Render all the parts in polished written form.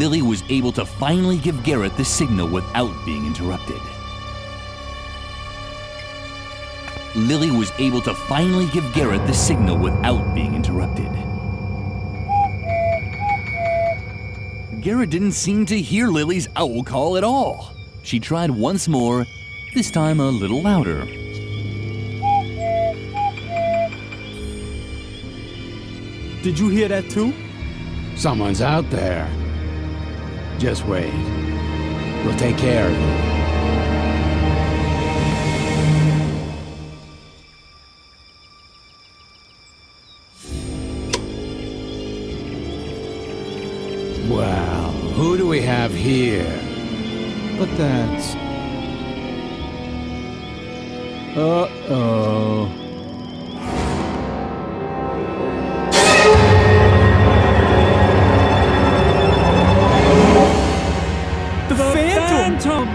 Lily was able to finally give Garrett the signal without being interrupted. Lily was able to finally give Garrett the signal without being interrupted. Garrett didn't seem to hear Lily's owl call at all. She tried once more, this time a little louder. Did you hear that too? Someone's out there. Just wait. We'll take care of it. Well, who do we have here? But that's... Uh-oh. The Phantom!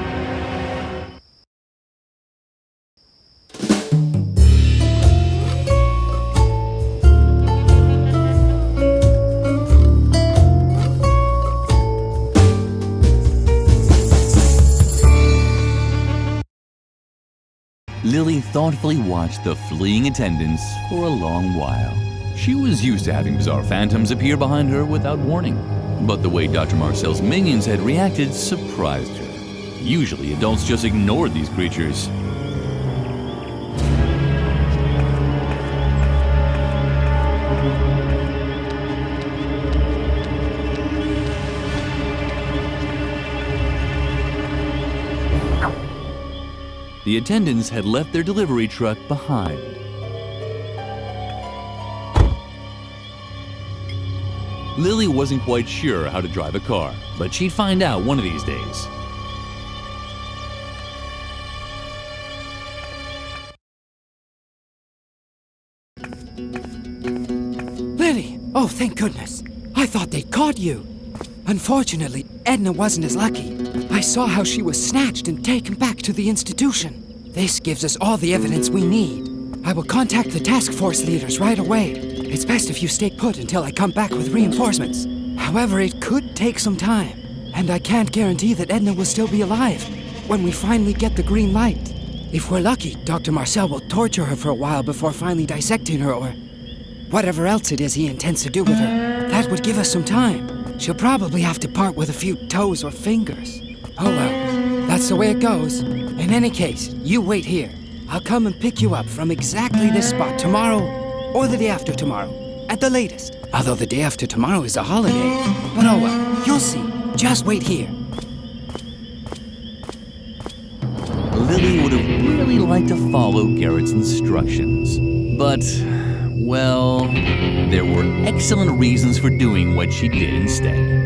Lily thoughtfully watched the fleeing attendants for a long while. She was used to having bizarre phantoms appear behind her without warning. But the way Dr. Marcel's minions had reacted surprised her. Usually, adults just ignored these creatures. The attendants had left their delivery truck behind. Lily wasn't quite sure how to drive a car, but she'd find out one of these days. Lily! Oh, thank goodness. I thought they'd caught you. Unfortunately, Edna wasn't as lucky. I saw how she was snatched and taken back to the institution. This gives us all the evidence we need. I will contact the task force leaders right away. It's best if you stay put until I come back with reinforcements. However, it could take some time, and I can't guarantee that Edna will still be alive when we finally get the green light. If we're lucky, Dr. Marcel will torture her for a while before finally dissecting her or whatever else it is he intends to do with her. That would give us some time. She'll probably have to part with a few toes or fingers. Oh well, that's the way it goes. In any case, you wait here. I'll come and pick you up from exactly this spot tomorrow or the day after tomorrow, at the latest. Although the day after tomorrow is a holiday. But oh well, you'll see. Just wait here. Lily would have really liked to follow Garrett's instructions, but, well, there were excellent reasons for doing what she did instead.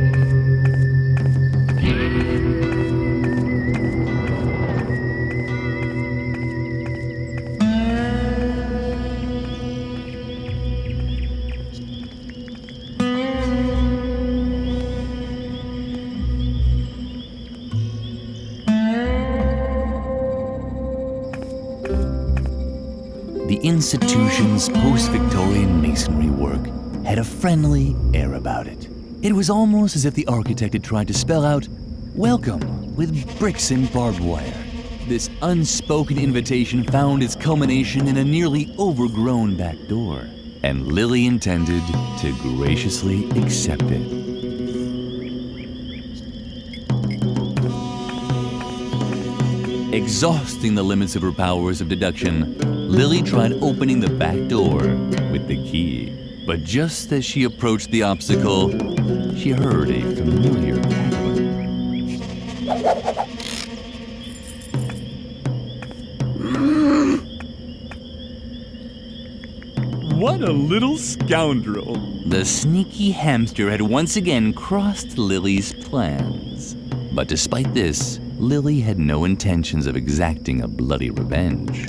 The institution's post-Victorian masonry work had a friendly air about it. It was almost as if the architect had tried to spell out, "Welcome," with bricks and barbed wire. This unspoken invitation found its culmination in a nearly overgrown back door, and Lily intended to graciously accept it. Exhausting the limits of her powers of deduction, Lily tried opening the back door with the key. But just as she approached the obstacle, she heard a familiar cackling. What a little scoundrel. The sneaky hamster had once again crossed Lily's plans. But despite this, Lily had no intentions of exacting a bloody revenge.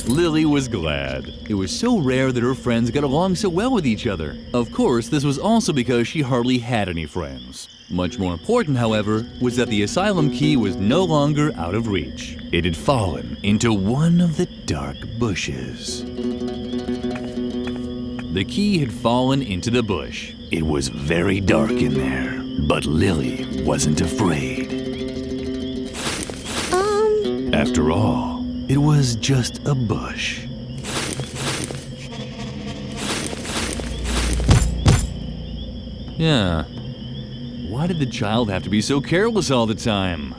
Lily was glad. It was so rare that her friends got along so well with each other. Of course, this was also because she hardly had any friends. Much more important, however, was that the asylum key was no longer out of reach. It had fallen into one of the dark bushes. The key had fallen into the bush. It was very dark in there, but Lily wasn't afraid. After all, it was just a bush. Yeah. Why did the child have to be so careless all the time?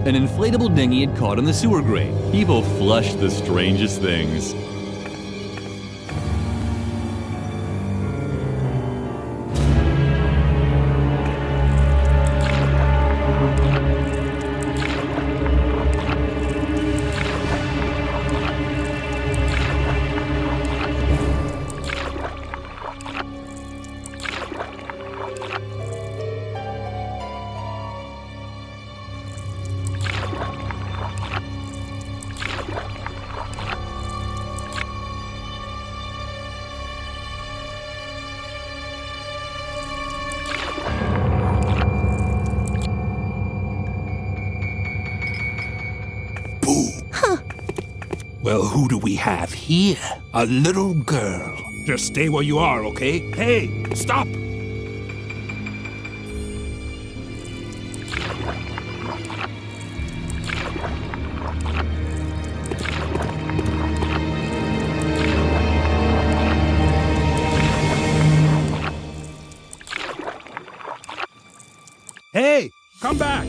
An inflatable dinghy had caught in the sewer grate. People flushed the strangest things. Well, who do we have here? A little girl. Just stay where you are, okay? Hey, stop! Hey, come back!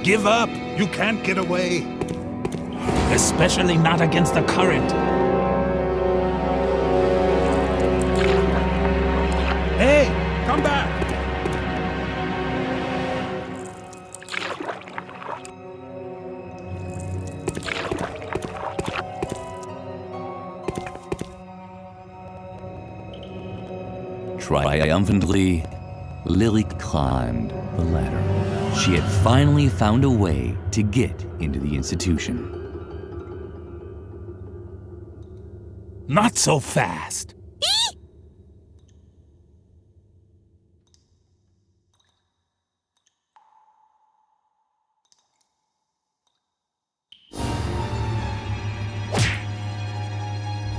Give up! You can't get away! Especially not against the current. Hey! Come back! Triumphantly, Lily climbed the ladder. She had finally found a way to get into the institution. Not so fast!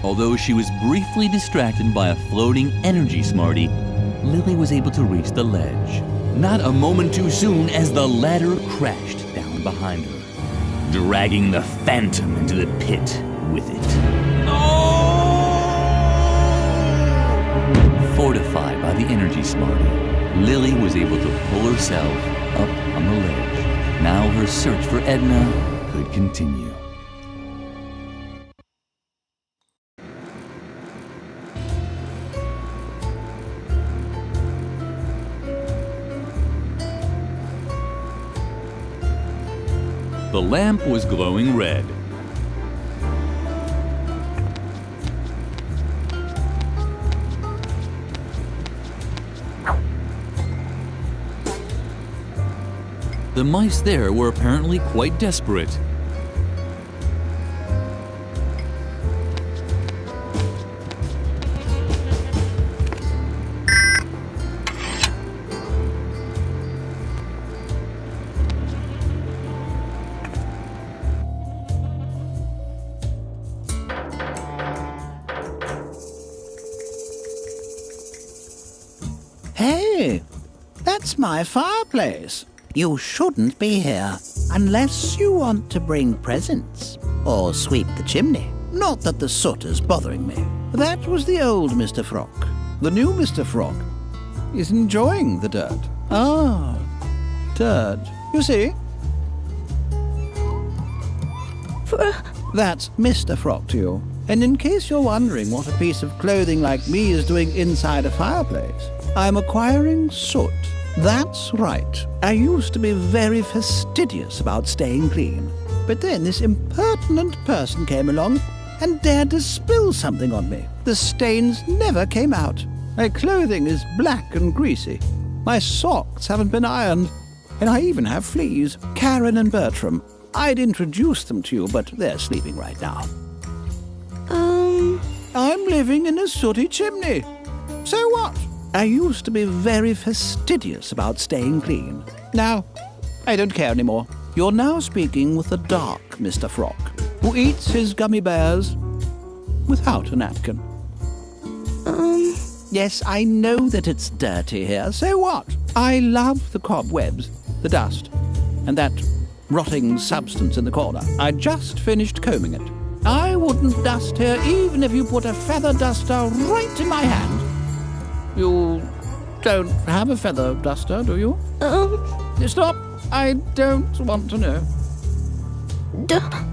Although she was briefly distracted by a floating energy smartie, Lily was able to reach the ledge. Not a moment too soon as the ladder crashed down behind her, dragging the phantom into the pit with it. Fortified by the energy smartie, Lily was able to pull herself up on the ledge. Now her search for Edna could continue. The lamp was glowing red. The mice there were apparently quite desperate. Hey, that's my fireplace. You shouldn't be here unless you want to bring presents or sweep the chimney. Not that the soot is bothering me. That was the old Mr. Frog. The new Mr. Frog is enjoying the dirt. Ah, dirt. You see? That's Mr. Frog to you. And in case you're wondering what a piece of clothing like me is doing inside a fireplace, I'm acquiring soot. That's right. I used to be very fastidious about staying clean. But then this impertinent person came along and dared to spill something on me. The stains never came out. My clothing is black and greasy. My socks haven't been ironed. And I even have fleas. Karen and Bertram. I'd introduce them to you, but they're sleeping right now. I'm living in a sooty chimney. So what? I used to be very fastidious about staying clean. Now, I don't care anymore. You're now speaking with the dark Mr. Frog, who eats his gummy bears without a napkin. Yes, I know that it's dirty here. So what? I love the cobwebs, the dust, and that rotting substance in the corner. I just finished combing it. I wouldn't dust here even if you put a feather duster right in my hand. You don't have a feather duster, do you? Stop. I don't want to know.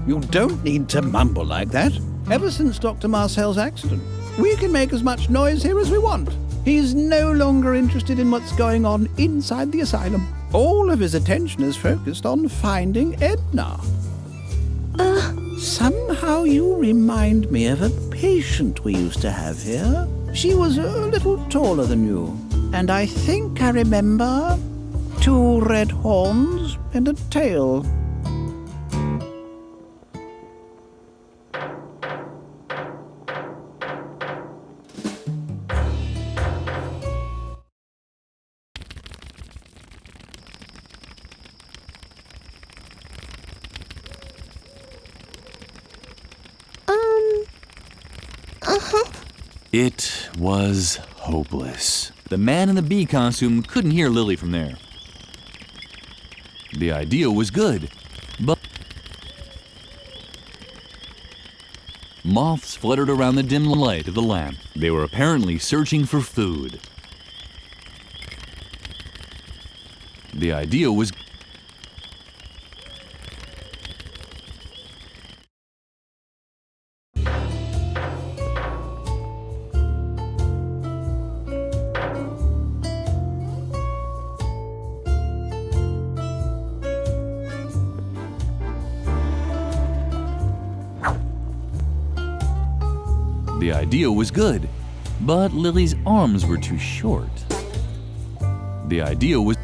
You don't need to mumble like that. Ever since Dr. Marcel's accident, we can make as much noise here as we want. He's no longer interested in what's going on inside the asylum. All of his attention is focused on finding Edna. Somehow you remind me of a patient we used to have here. She was a little taller than you. And I think I remember 2 red horns and a tail. It was hopeless. The man in the bee costume couldn't hear Lily from there. The idea was good, but moths fluttered around the dim light of the lamp. They were apparently searching for food. The idea was The idea was good, but Lily's arms were too short. The idea was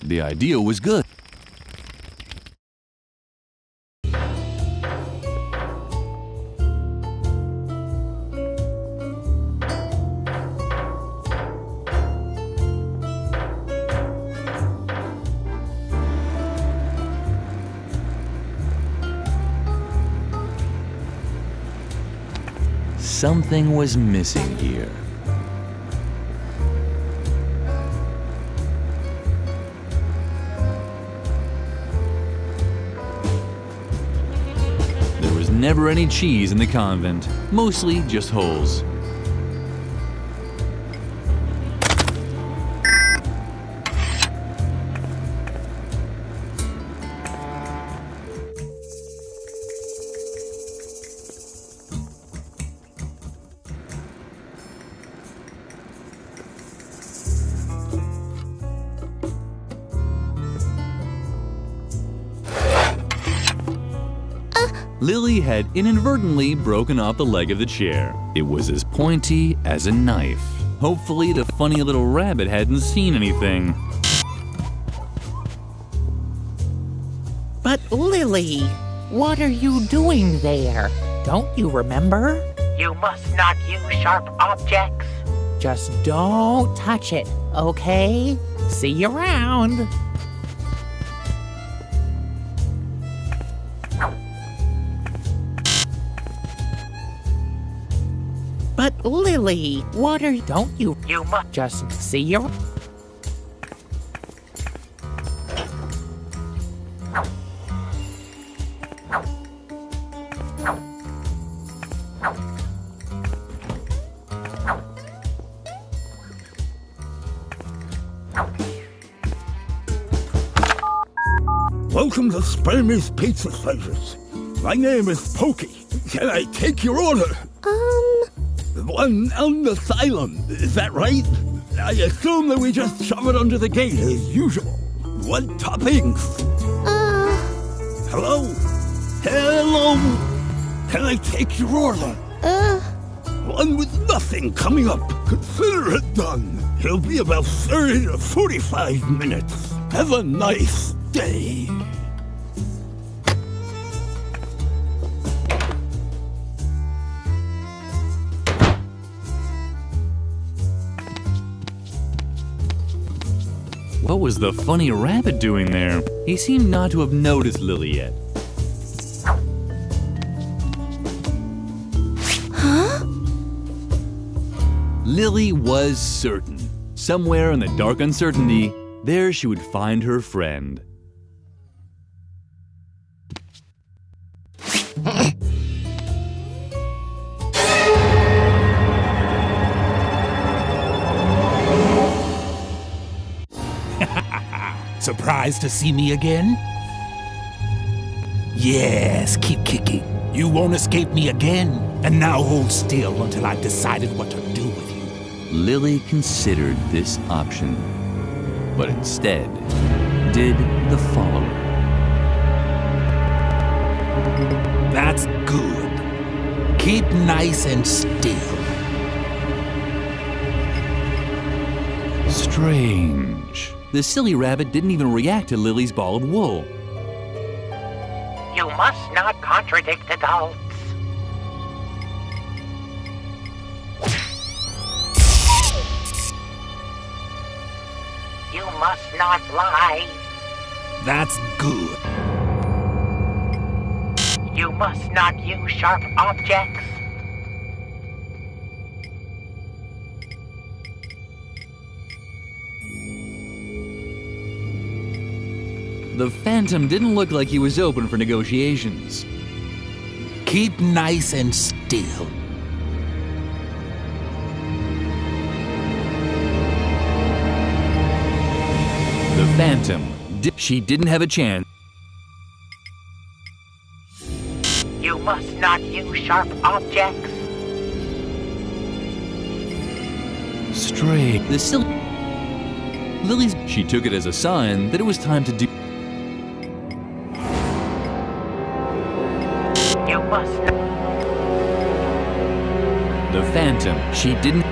The idea was good. Something was missing here. There was never any cheese in the convent, mostly just holes. Lily had inadvertently broken off the leg of the chair. It was as pointy as a knife. Hopefully the funny little rabbit hadn't seen anything. But Lily, what are you doing there? Don't you remember? You must not use sharp objects. Just don't touch it, okay? See you around. But Lily, what are you? Don't you? You must just see your. Welcome to Spermie's Pizza Slices. My name is Pokey. Can I take your order? One asylum, is that right? I assume that we just shove it under the gate as usual. What toppings? Hello? Hello? Can I take your order? One with nothing coming up. Consider it done. It'll be about 30 to 45 minutes. Have a nice day. What was the funny rabbit doing there? He seemed not to have noticed Lily yet. Lily was certain. Somewhere in the dark uncertainty, there she would find her friend. Surprised to see me again? Yes, keep kicking. You won't escape me again. And now hold still until I've decided what to do with you. Lily considered this option, but instead did the following. That's good. Keep nice and still. Strange. The silly rabbit didn't even react to Lily's ball of wool. You must not contradict adults. You must not lie. That's good. You must not use sharp objects. The Phantom didn't look like he was open for negotiations. Keep nice and still. The Phantom, she didn't have a chance. You must not use sharp objects. Strange. The silly Lily's. She took it as a sign that it was time to do. You must not. The Phantom, she didn't.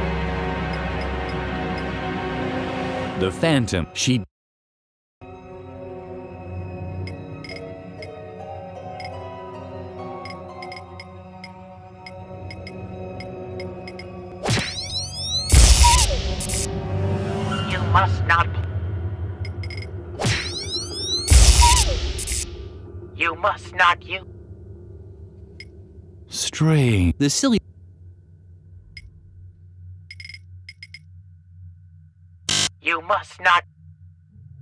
The Phantom, she. You must not. You must not use. Strange. The silly. You must not.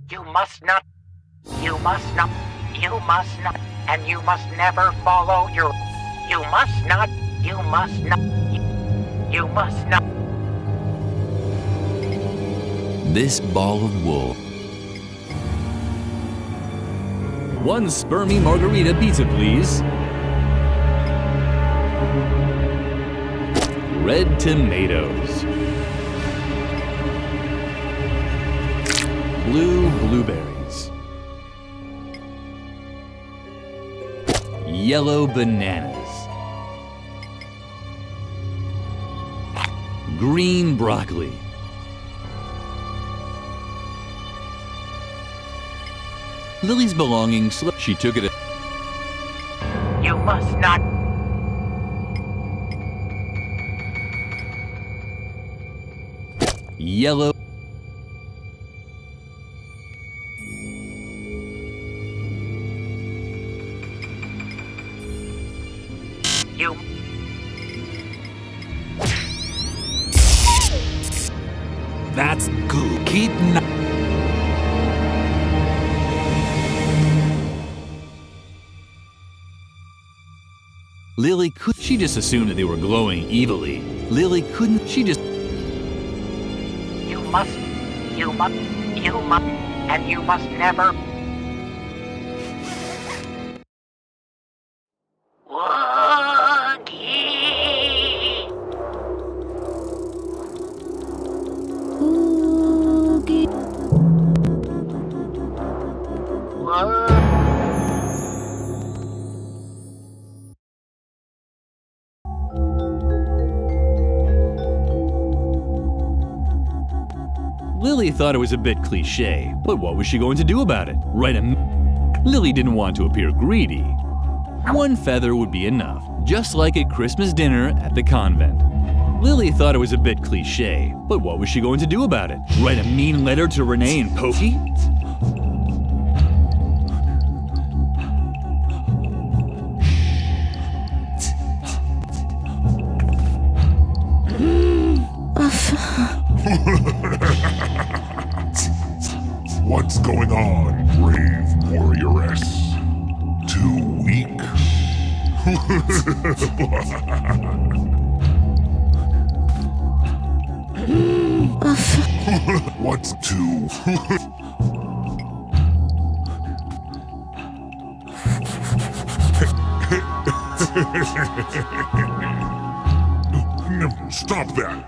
You must not. You must not. You must not. And you must never follow your. You must not. You must not. You must not. This ball of wool. One spermy margarita pizza, please. Red tomatoes. Blue blueberries. Yellow bananas. Green broccoli. Lily's belongings. She took it. You must not. Yellow. You. That's good. Keep nice. Lily could. She just assumed that they were glowing evilly. Lily couldn't. She just. You must, and you must never. Lily thought it was a bit cliche, but what was she going to do about it? Lily didn't want to appear greedy. One feather would be enough, just like at Christmas dinner at the convent. Lily thought it was a bit cliche, but what was she going to do about it? Write a mean letter to Renee and Pokey? What's going on, brave warrioress? Too weak? What's too... Stop that!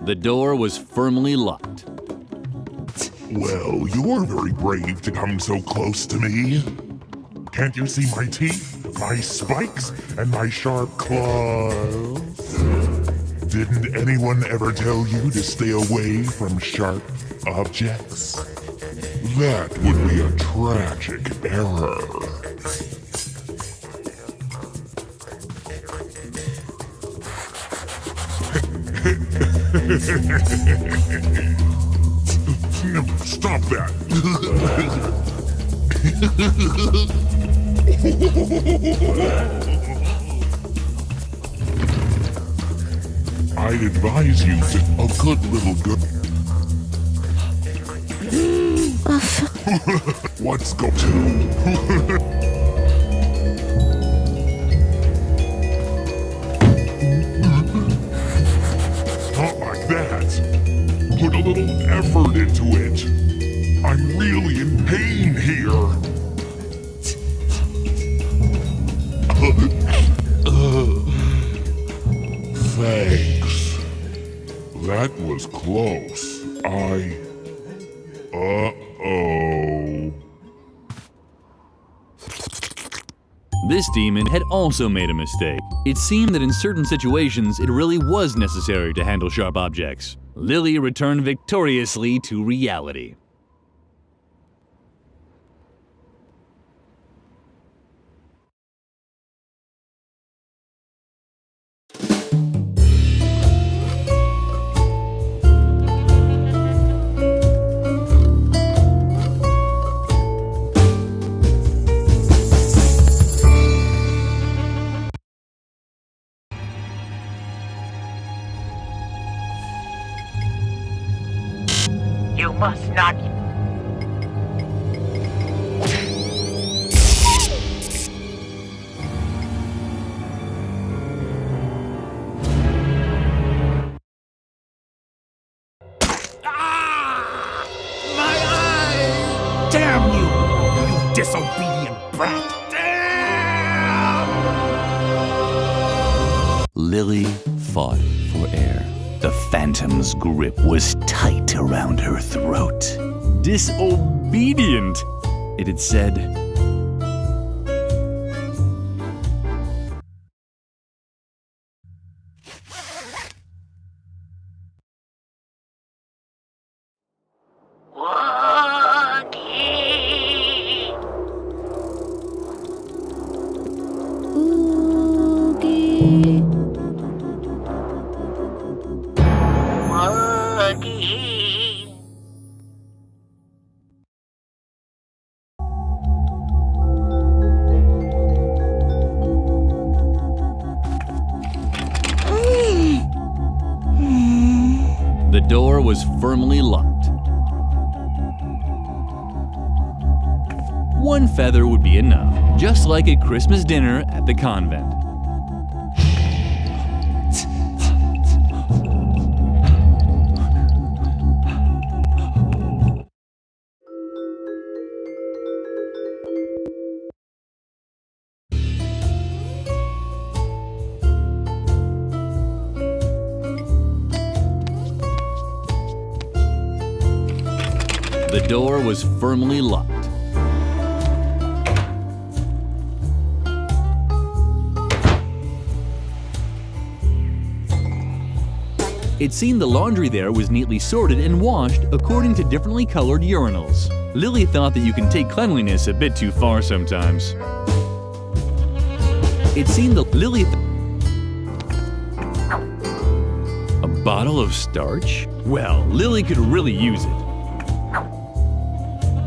The door was firmly locked. Well, you're very brave to come so close to me. Can't you see my teeth, my spikes, and my sharp claws? Didn't anyone ever tell you to stay away from sharp objects? That would be a tragic error. Stop that! I'd advise you to a good little good. What's go to? Not like that. Put a little effort into it. I'm really in pain here. Thanks. That was close. Uh-oh. This demon had also made a mistake. It seemed that in certain situations, it really was necessary to handle sharp objects. Lily returned victoriously to reality. You must not. Damn you! You disobedient brat! Damn! Lily fought for air. The phantom's grip was tight around her throat. Disobedient, it had said. door was firmly locked. One feather would be enough, just like at Christmas dinner at the convent. The door was firmly locked. It seemed the laundry there was neatly sorted and washed according to differently colored urinals. Lily thought that you can take cleanliness a bit too far sometimes. It seemed that A bottle of starch? Well, Lily could really use it.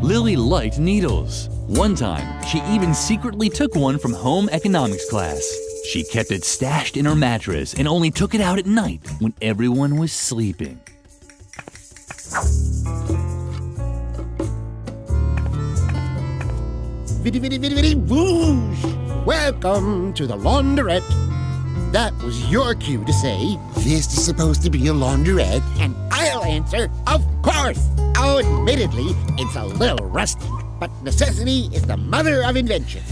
Lily liked needles. One time, she even secretly took one from home economics class. She kept it stashed in her mattress and only took it out at night when everyone was sleeping. Viddy, viddy, viddy, viddy, whoosh! Welcome to the laundrette. That was your cue to say, "This is supposed to be a laundrette," and I'll answer, "Of course!" Oh, admittedly, it's a little rustic, but necessity is the mother of invention.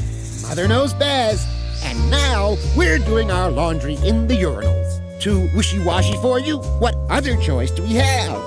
Mother knows best. And now, we're doing our laundry in the urinals. Too wishy-washy for you? What other choice do we have?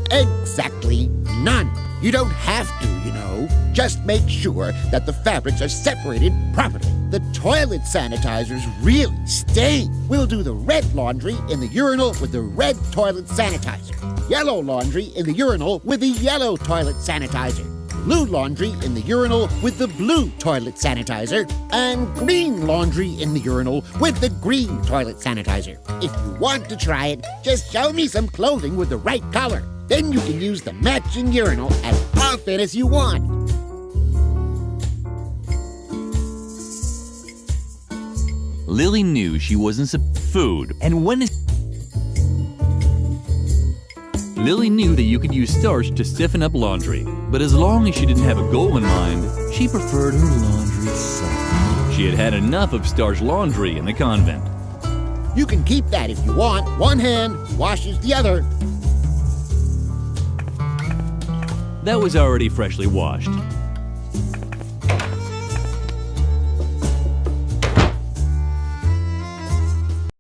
Exactly none. You don't have to, you know. Just make sure that the fabrics are separated properly. The toilet sanitizers really stain. We'll do the red laundry in the urinal with the red toilet sanitizer. Yellow laundry in the urinal with the yellow toilet sanitizer. Blue laundry in the urinal with the blue toilet sanitizer, and green laundry in the urinal with the green toilet sanitizer. If you want to try it, just show me some clothing with the right color. Then you can use the matching urinal as often as you want. Lily knew she wasn't food, and Lily knew that you could use starch to stiffen up laundry, but as long as she didn't have a goal in mind, she preferred her laundry soft. She had had enough of starch laundry in the convent. You can keep that if you want. One hand washes the other. That was already freshly washed.